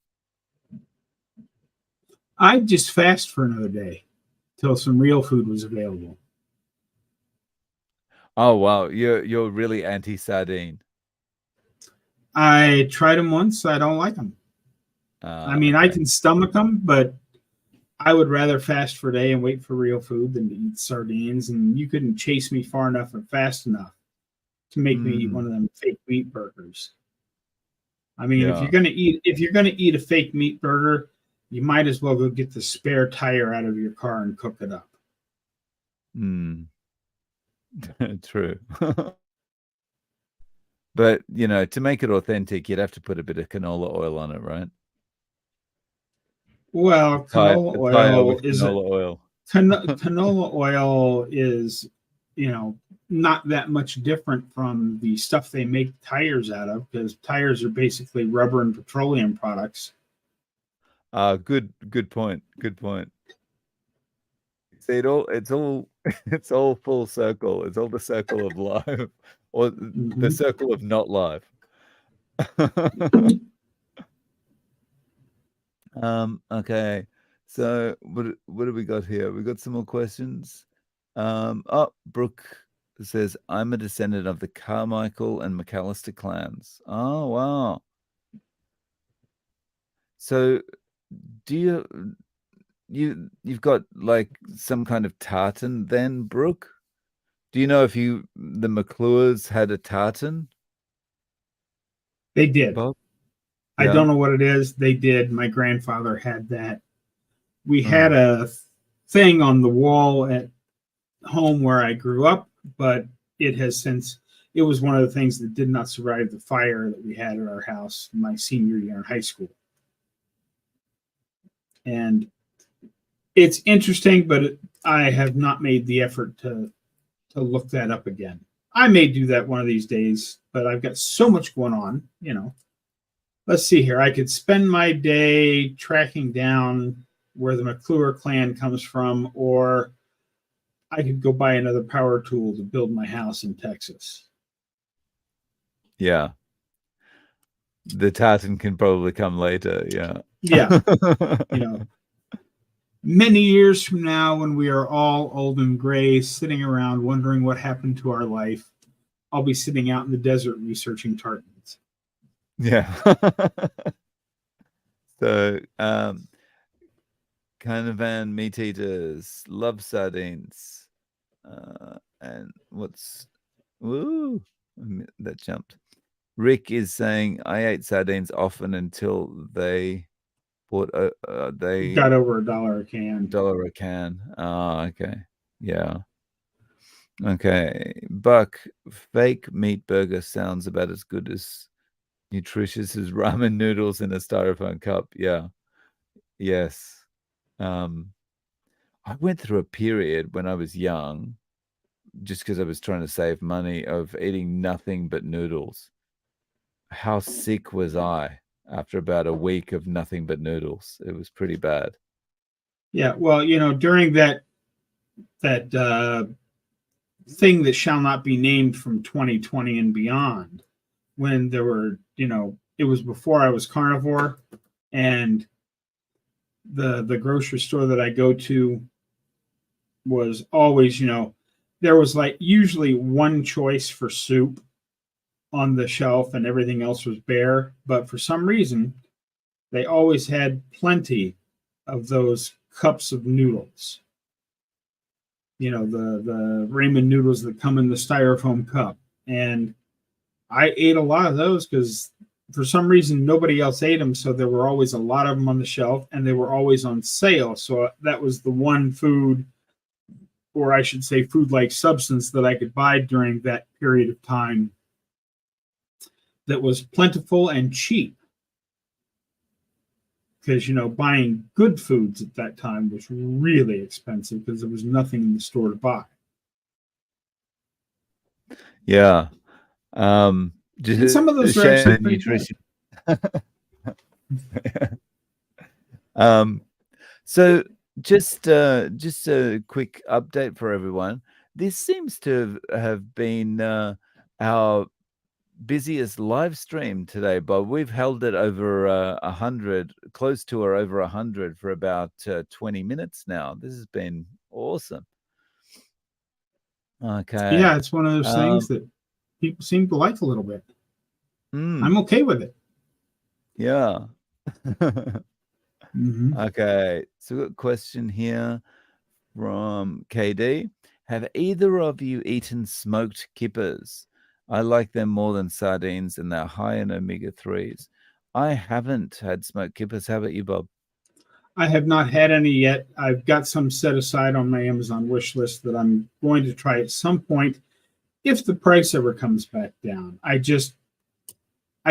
I'd just fast for another day till some real food was available. Oh, wow, you're really anti-sardine. I tried them once. I don't like them. I mean, I Okay. can stomach them, but I would rather fast for a day and wait for real food than to eat sardines. And you couldn't chase me far enough and fast enough to make me eat one of them fake meat burgers. I mean, Yeah. if you're gonna eat a fake meat burger, you might as well go get the spare tire out of your car and cook it up. True. But, to make it authentic, you'd have to put a bit of canola oil on it, right? Well, A tire canola with canola oil. oil is, not that much different from the stuff they make tires out of because tires are basically rubber and petroleum products. Good point. Good point. See, it's all full circle. It's all the circle of life, or the circle of not life. Okay. So what do we got here? We got some more questions. Brooke says, I'm a descendant of the Carmichael and McAllister clans. Oh, wow. So do you've got like some kind of tartan then, Brooke? Do you know if the McClures had a tartan? They did. Bob? I Yeah. don't know what it is. They did. My grandfather had that. We had a thing on the wall at home where I grew up, but it was one of the things that did not survive the fire that we had at our house my senior year in high school. And it's interesting, but I have not made the effort to look that up again. I may do that one of these days, but I've got so much going on, Let's see here. I could spend my day tracking down where the McClure clan comes from, or I could go buy another power tool to build my house in Texas. Yeah. The tartan can probably come later. Yeah. Yeah. Many years from now, when we are all old and gray, sitting around wondering what happened to our life, I'll be sitting out in the desert researching tartans. Yeah. So, Carnivore meat eaters love sardines. And that jumped. Rick is saying, I ate sardines often until they they got over $1 a can. $1 a can. Oh, okay. Yeah. Okay. Buck, fake meat burger sounds about as good as nutritious as ramen noodles in a styrofoam cup. Yeah. Yes. I went through a period when I was young, just because I was trying to save money, of eating nothing but noodles. How sick was I after about a week of nothing but noodles? It was pretty bad. Yeah, well, during that thing that shall not be named from 2020 and beyond, when there were, it was before I was carnivore, and the grocery store that I go to was always, there was like usually one choice for soup on the shelf and everything else was bare. But for some reason, they always had plenty of those cups of noodles. The ramen noodles that come in the styrofoam cup. And I ate a lot of those because for some reason nobody else ate them. So there were always a lot of them on the shelf and they were always on sale. So that was the one food, or I should say food like substance, that I could buy during that period of time that was plentiful and cheap. Because, buying good foods at that time was really expensive because there was nothing in the store to buy. Yeah. And Just some of those are share actually the pretty good. nutrition. So just a quick update for everyone. This seems to have been our busiest live stream today, Bob. We've held it over 100, close to or over 100 for about 20 minutes now. This has been awesome. Okay. Yeah, it's one of those things that people seem to like a little bit. I'm okay with it. Yeah. Mm-hmm. Okay. So we've got a question here from KD. Have either of you eaten smoked kippers? I like them more than sardines and they're high in omega-3s. I haven't had smoked kippers. How about you, Bob? I have not had any yet. I've got some set aside on my Amazon wish list that I'm going to try at some point if the price ever comes back down. I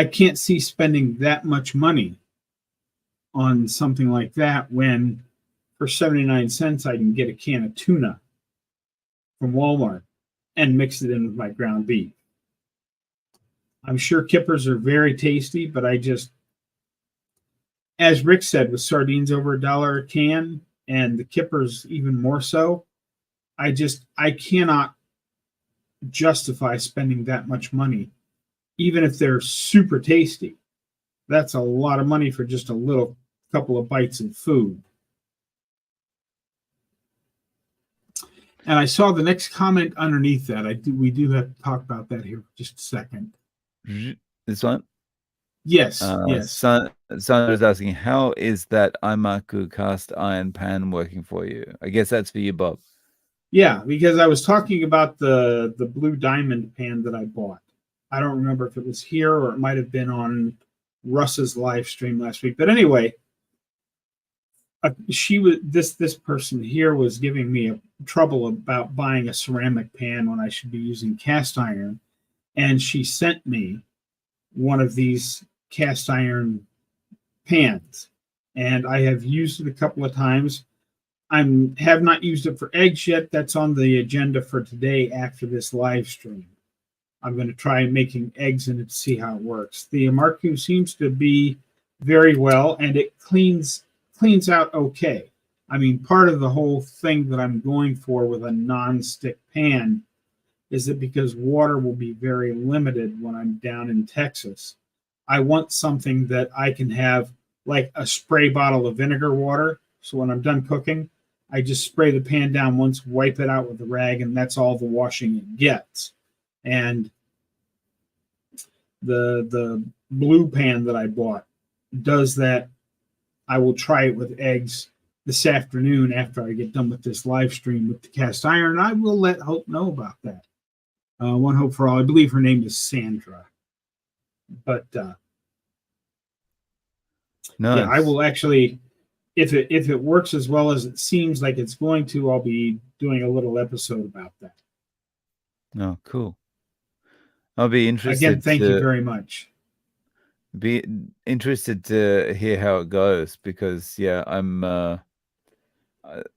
can't see spending that much money on something like that when for 79 cents I can get a can of tuna from Walmart and mix it in with my ground beef. I'm sure kippers are very tasty, but as Rick said, with sardines over $1 a can and the kippers even more so, I cannot justify spending that much money, even if they're super tasty. That's a lot of money for just a little couple of bites of food. And I saw the next comment underneath that. We do have to talk about that here for just a second. This one? Yes, yes. Sandra's asking, how is that Imaku cast iron pan working for you? I guess that's for you, Bob. Yeah, because I was talking about the blue diamond pan that I bought. I don't remember if it was here or it might have been on Russ's live stream last week. But anyway, this person here was giving me trouble about buying a ceramic pan when I should be using cast iron, and she sent me one of these cast iron pans, and I have used it a couple of times. I have not used it for eggs yet. That's on the agenda for today after this live stream. I'm going to try making eggs in it to see how it works. The Imaku seems to be very well, and it cleans out okay. I mean, part of the whole thing that I'm going for with a non-stick pan is that because water will be very limited when I'm down in Texas, I want something that I can have like a spray bottle of vinegar water. So when I'm done cooking, I just spray the pan down once, wipe it out with a rag, and that's all the washing it gets. And the blue pan that I bought does that. I will try it with eggs this afternoon after I get done with this live stream with the cast iron. I will let Hope know about that. One Hope for All. I believe her name is Sandra. But nice. Yeah, I will actually, if it works as well as it seems like it's going to, I'll be doing a little episode about that. Oh, cool. I'll be Again, interested thank you to very much. hear how it goes because yeah, I'm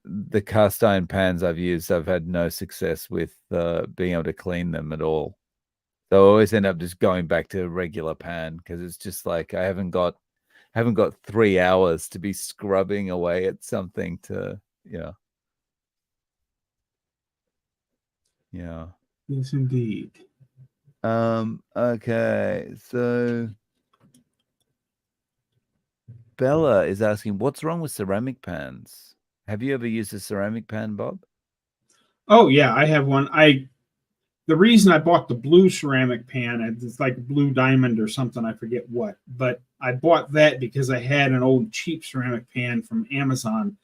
the cast iron pans I've used, I've had no success with being able to clean them at all. So I always end up just going back to a regular pan because it's just like I haven't got 3 hours to be scrubbing away at something to yeah. Yeah. Yes, indeed. Okay. So Bella is asking, what's wrong with ceramic pans? Have you ever used a ceramic pan, Bob? Oh yeah, I have one. The reason I bought the blue ceramic pan, it's like blue diamond or something, I forget what, but I bought that because I had an old cheap ceramic pan from Amazon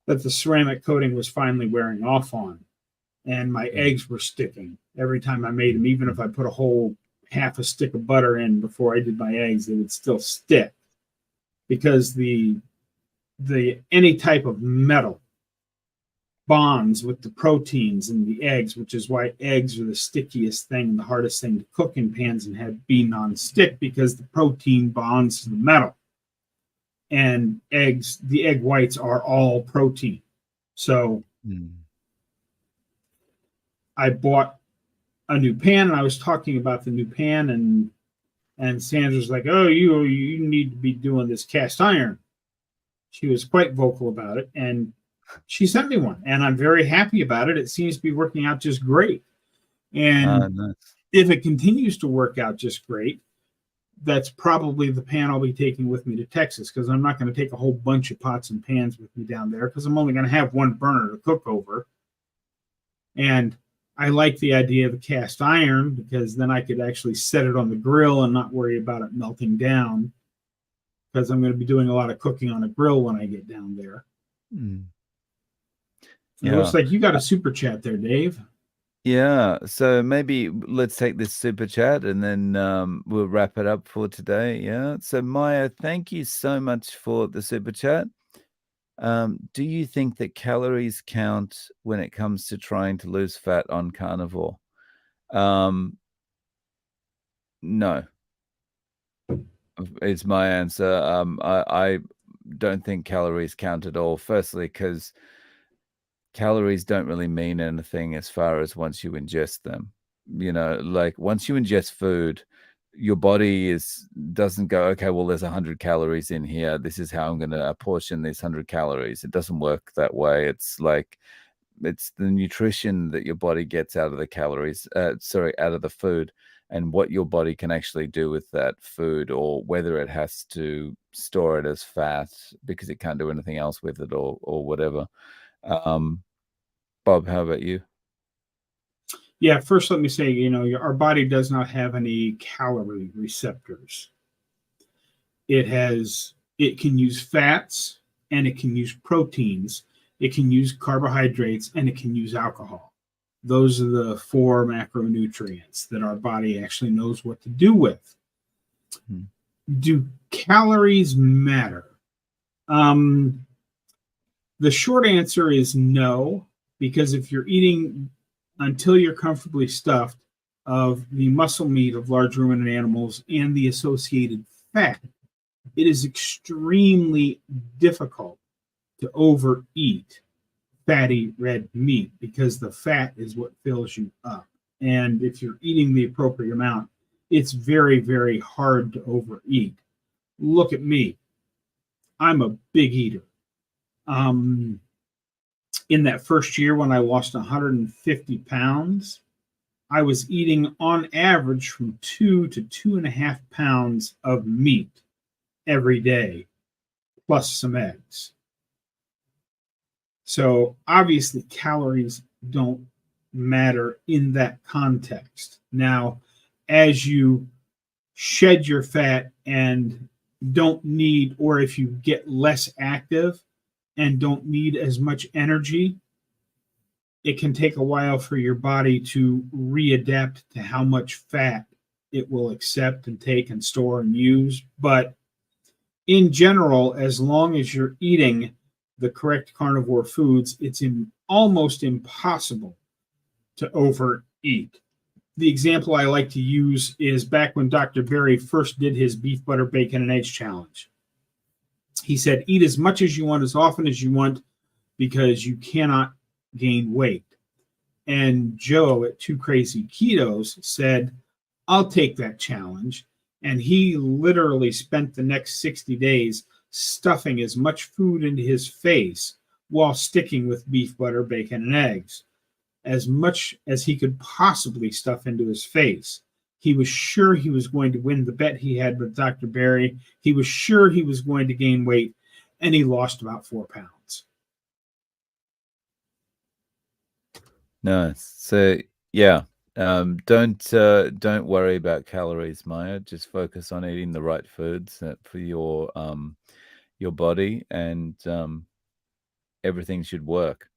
that the ceramic coating was finally wearing off on, and my Mm. eggs were sticking every time I made them. Even if I put a whole half a stick of butter in before I did my eggs, they would still stick because the any type of metal bonds with the proteins in the eggs, which is why eggs are the stickiest thing and the hardest thing to cook in pans and have be non-stick, because the protein bonds to the metal. And eggs, the egg whites are all protein. So Mm. I bought a new pan, and I was talking about the new pan, and Sandra's like, "Oh, you need to be doing this cast iron." She was quite vocal about it, and she sent me one, and I'm very happy about it. It seems to be working out just great. Ah, And nice. if it continues to work out just great, that's probably the pan I'll be taking with me to Texas, because I'm not going to take a whole bunch of pots and pans with me down there because I'm only going to have one burner to cook over. And I like the idea of the cast iron because then I could actually set it on the grill and not worry about it melting down, because I'm going to be doing a lot of cooking on a grill when I get down there. Mm. And it looks Yeah. like you got a super chat there, Dave. Yeah. So maybe let's take this super chat and then we'll wrap it up for today. Yeah. So Maya, thank you so much for the super chat. Do you think that calories count when it comes to trying to lose fat on carnivore? Um, no, is my answer. I don't think calories count at all. Firstly, because calories don't really mean anything as far as once you ingest them. You know, like once you ingest food, your body doesn't go, okay, well, there's 100 calories in here. This is how I'm going to apportion these 100 calories. It doesn't work that way. It's like it's the nutrition that your body gets out of the calories, out of the food, and what your body can actually do with that food, or whether it has to store it as fat because it can't do anything else with it, or whatever. Um, Bob, how about you? Yeah, first let me say, our body does not have any calorie receptors. It can use fats, and it can use proteins, it can use carbohydrates, and it can use alcohol. Those are the four macronutrients that our body actually knows what to do with. Hmm. Do calories matter? Um, the short answer is no, because if you're eating until you're comfortably stuffed of the muscle meat of large ruminant animals and the associated fat, it is extremely difficult to overeat fatty red meat, because the fat is what fills you up. And if you're eating the appropriate amount, it's very, very hard to overeat. Look at me. I'm a big eater. Um, in that first year when I lost 150 pounds, I was eating on average from 2 to 2.5 pounds of meat every day, plus some eggs. So obviously, calories don't matter in that context. Now, as you shed your fat and don't need, or if you get less active and don't need as much energy, it can take a while for your body to readapt to how much fat it will accept and take and store and use. But in general, as long as you're eating the correct carnivore foods, it's almost impossible to overeat. the example I like to use is back when Dr. Berry first did his beef, butter, bacon, and eggs challenge. He said, eat as much as you want, as often as you want, because you cannot gain weight. And Joe at Two Crazy Ketos said, I'll take that challenge. And he literally spent the next 60 days stuffing as much food into his face while sticking with beef, butter, bacon, and eggs, as much as he could possibly stuff into his face. He was sure he was going to win the bet he had with Dr. Berry. He was sure he was going to gain weight, and he lost about 4 pounds. Nice. So yeah, don't worry about calories, Maya. Just focus on eating the right foods for your body, and everything should work.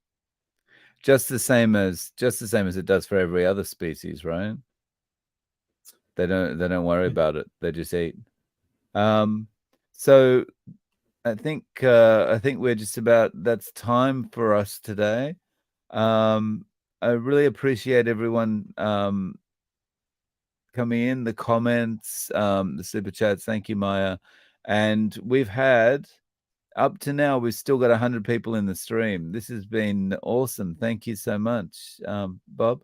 Just the same as it does for every other species, right? They don't worry about it. They just eat. So I think we're just about, that's time for us today. I really appreciate everyone coming in, the comments, the super chats. Thank you, Maya. And we've had, up to now, we've still got 100 people in the stream. This has been awesome. Thank you so much, Bob.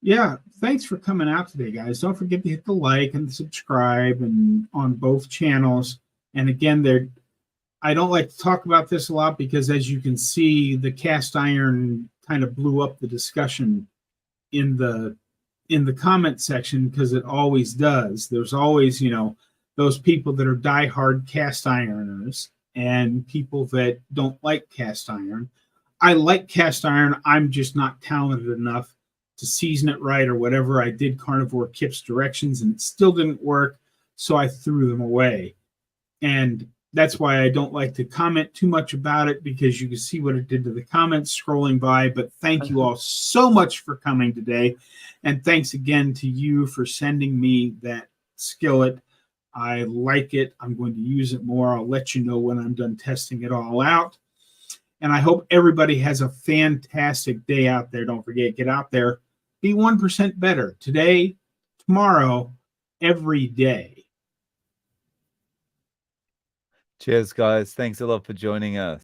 Yeah, thanks for coming out today, guys. Don't forget to hit the like and subscribe, and on both channels. And again, I don't like to talk about this a lot because, as you can see, the cast iron kind of blew up the discussion in the comment section, because it always does. There's always, those people that are diehard cast ironers and people that don't like cast iron. I like cast iron. I'm just not talented enough to season it right or whatever. I did Carnivore Kip's directions and it still didn't work, so I threw them away. And that's why I don't like to comment too much about it, because you can see what it did to the comments scrolling by. But thank you all so much for coming today. And thanks again to you for sending me that skillet. I like it. I'm going to use it more. I'll let you know when I'm done testing it all out. And I hope everybody has a fantastic day out there. Don't forget, get out there, be 1% better today, tomorrow, every day. Cheers, guys. Thanks a lot for joining us.